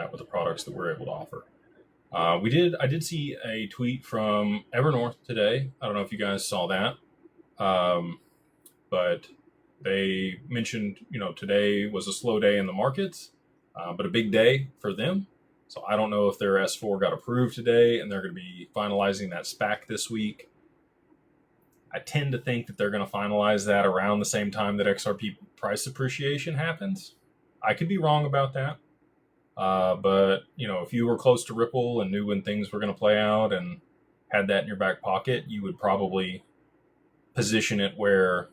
that with the products that we're able to offer. I did see a tweet from Evernorth today. I don't know if you guys saw that, but they mentioned, today was a slow day in the markets, but a big day for them. So I don't know if their S4 got approved today and they're going to be finalizing that SPAC this week. I tend to think that they're going to finalize that around the same time that XRP price appreciation happens. I could be wrong about that. But, if you were close to Ripple and knew when things were going to play out and had that in your back pocket, you would probably position it where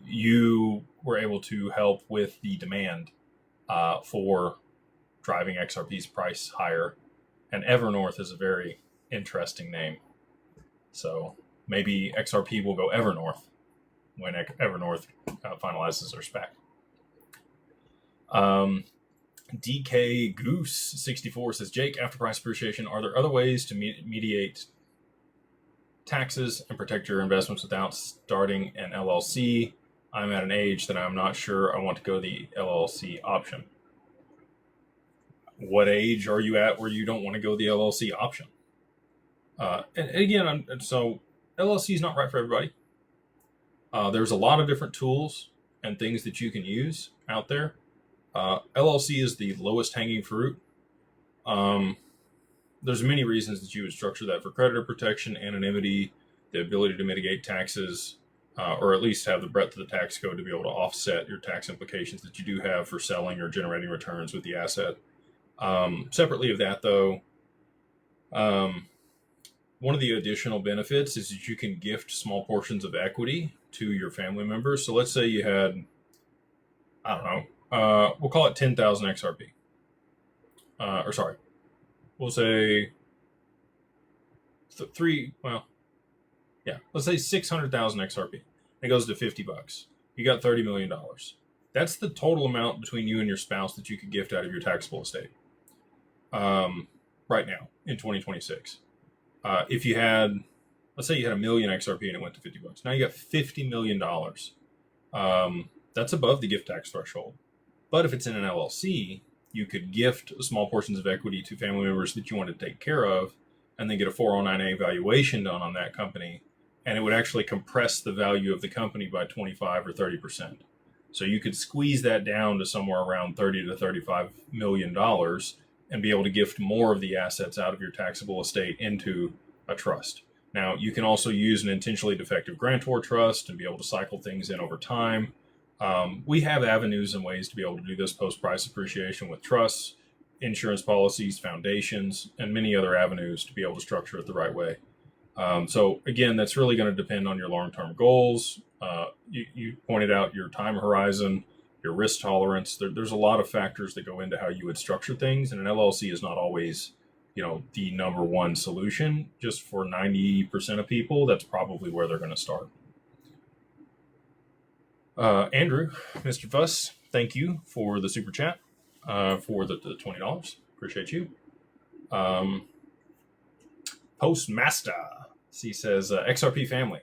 you were able to help with the demand for driving XRP's price higher. And Evernorth is a very interesting name. So maybe XRP will go Evernorth when Evernorth finalizes their SPAC. DK Goose 64 says, Jake, after price appreciation, are there other ways to mediate taxes and protect your investments without starting an LLC? I'm at an age that I'm not sure I want to go the LLC option. What age are you at where you don't want to go the LLC option? And again, so LLC is not right for everybody. There's a lot of different tools and things that you can use out there. LLC is the lowest hanging fruit. There's many reasons that you would structure that for creditor protection, anonymity, the ability to mitigate taxes, or at least have the breadth of the tax code to be able to offset your tax implications that you do have for selling or generating returns with the asset. Separately of that, though, one of the additional benefits is that you can gift small portions of equity to your family members. So let's say you had, I don't know, we'll call it 10,000 XRP. We'll say let's say 600,000 XRP. It goes to $50. You got $30 million. That's the total amount between you and your spouse that you could gift out of your taxable estate. Right now in 2026. If you had, let's say you had 1 million XRP and it went to $50. Now you got $50 million. That's above the gift tax threshold. But if it's in an LLC, you could gift small portions of equity to family members that you want to take care of, and then get a 409A valuation done on that company. And it would actually compress the value of the company by 25 or 30%. So you could squeeze that down to somewhere around $30 to $35 million and be able to gift more of the assets out of your taxable estate into a trust. Now, you can also use an intentionally defective grantor trust and be able to cycle things in over time. We have avenues and ways to be able to do this post-price appreciation with trusts, insurance policies, foundations, and many other avenues to be able to structure it the right way. So again, that's really going to depend on your long-term goals. You pointed out your time horizon, your risk tolerance. There's a lot of factors that go into how you would structure things, and an LLC is not always, the number one solution. Just for 90% of people, that's probably where they're going to start. Andrew, Mr. Fuss, thank you for the super chat, for the $20. Appreciate you. Postmaster, he says, XRP family,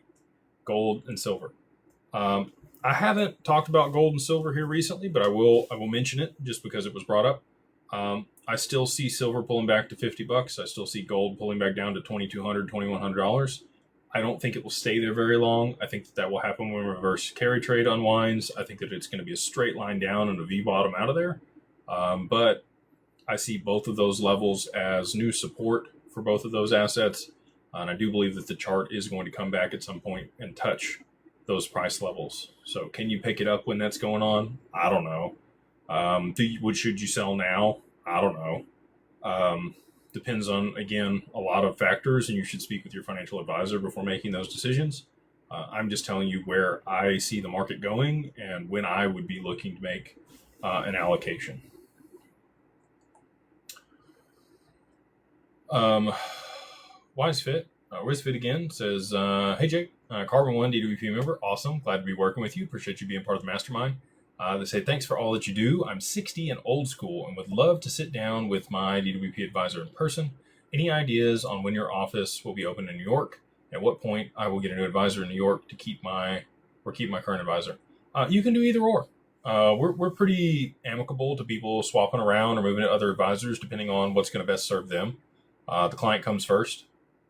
gold and silver. I haven't talked about gold and silver here recently, but I will mention it just because it was brought up. I still see silver pulling back to $50. I still see gold pulling back down to $2,200, $2,100. I don't think it will stay there very long. I think that will happen when reverse carry trade unwinds. I think that it's going to be a straight line down and a V bottom out of there. But I see both of those levels as new support for both of those assets. And I do believe that the chart is going to come back at some point and touch those price levels. So can you pick it up when that's going on? I don't know. Should you sell now? I don't know. Depends on, again, a lot of factors, and you should speak with your financial advisor before making those decisions. I'm just telling you where I see the market going and when I would be looking to make an allocation. WiseFit again says, hey Jake, Carbon One DWP member, awesome, glad to be working with you, appreciate you being part of the mastermind. They say, thanks for all that you do. I'm 60 and old school and would love to sit down with my DWP advisor in person. Any ideas on when your office will be open in New York? At what point I will get a new advisor in New York to keep my current advisor? You can do either or. We're pretty amicable to people swapping around or moving to other advisors depending on what's going to best serve them. The client comes first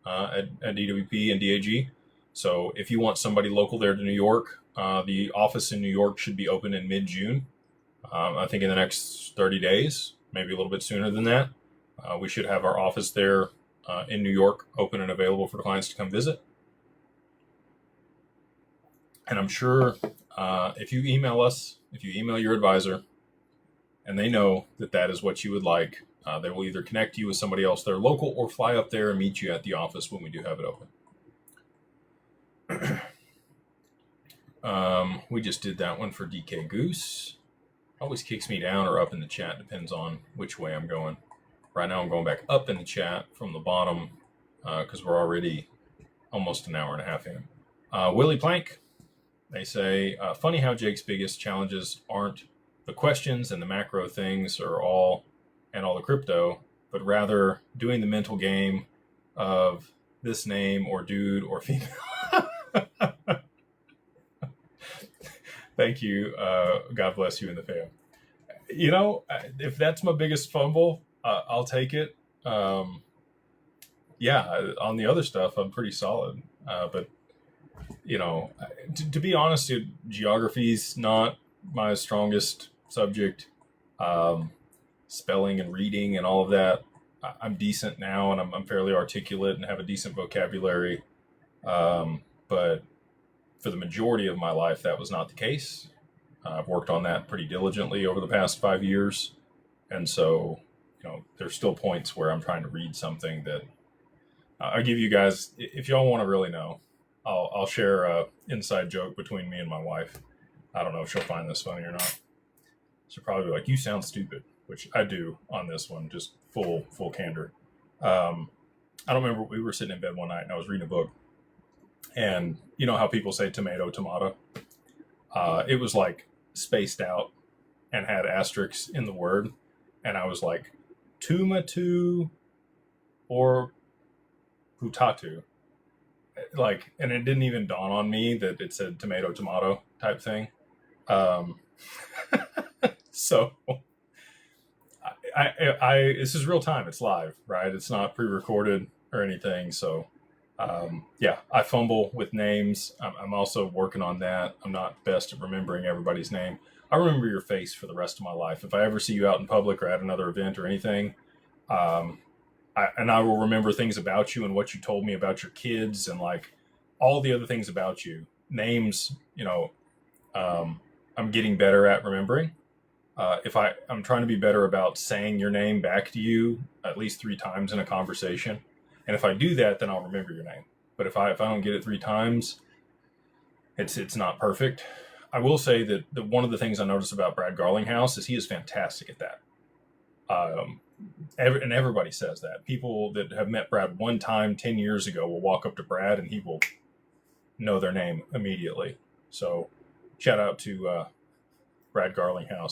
at DWP and DAG. So if you want somebody local there to New York, the office in New York should be open in mid-June. I think in the next 30 days, maybe a little bit sooner than that. We should have our office there in New York open and available for clients to come visit. And I'm sure if you email us, if you email your advisor, and they know that that is what you would like, they will either connect you with somebody else there local or fly up there and meet you at the office when we do have it open. We just did that one for DK Goose. Always kicks me down or up in the chat, depends on which way I'm going. Right now I'm going back up in the chat from the bottom because we're already almost an hour and a half in. Willie Plank, they say, funny how Jake's biggest challenges aren't the questions and the macro things or all the crypto, but rather doing the mental game of this name or dude or female. Thank you. God bless you and the fam. You know, if that's my biggest fumble, I'll take it. Yeah, on the other stuff, I'm pretty solid. But, you know, to be honest, dude, geography's not my strongest subject. Spelling and reading and all of that, I'm decent now, and I'm fairly articulate and have a decent vocabulary. But for the majority of my life, that was not the case. I've worked on that pretty diligently over the past 5 years. And so, you know, there's still points where I'm trying to read something that I'll give you guys, if y'all want to really know, I'll share a inside joke between me and my wife. I don't know if she'll find this funny or not. She'll probably be like, you sound stupid, which I do on this one, just full candor. I don't remember, we were sitting in bed one night and I was reading a book. And you know how people say tomato? It was like spaced out and had asterisks in the word. And I was like, tumatu or putatu. Like, and it didn't even dawn on me that it said tomato type thing. So I this is real time. It's live, right? It's not pre-recorded or anything. So yeah, I fumble with names. I'm also working on that. I'm not best at remembering everybody's name. I remember your face for the rest of my life. If I ever see you out in public or at another event or anything, I will remember things about you and what you told me about your kids and like all the other things about you. Names, you know, I'm getting better at remembering. I'm trying to be better about saying your name back to you at least 3 times in a conversation. And if I do that, then I'll remember your name. But if I don't get it 3 times, it's not perfect. I will say that one of the things I noticed about Brad Garlinghouse is he is fantastic at that. And everybody says that. People that have met Brad one time 10 years ago will walk up to Brad and he will know their name immediately. So shout out to Brad Garlinghouse.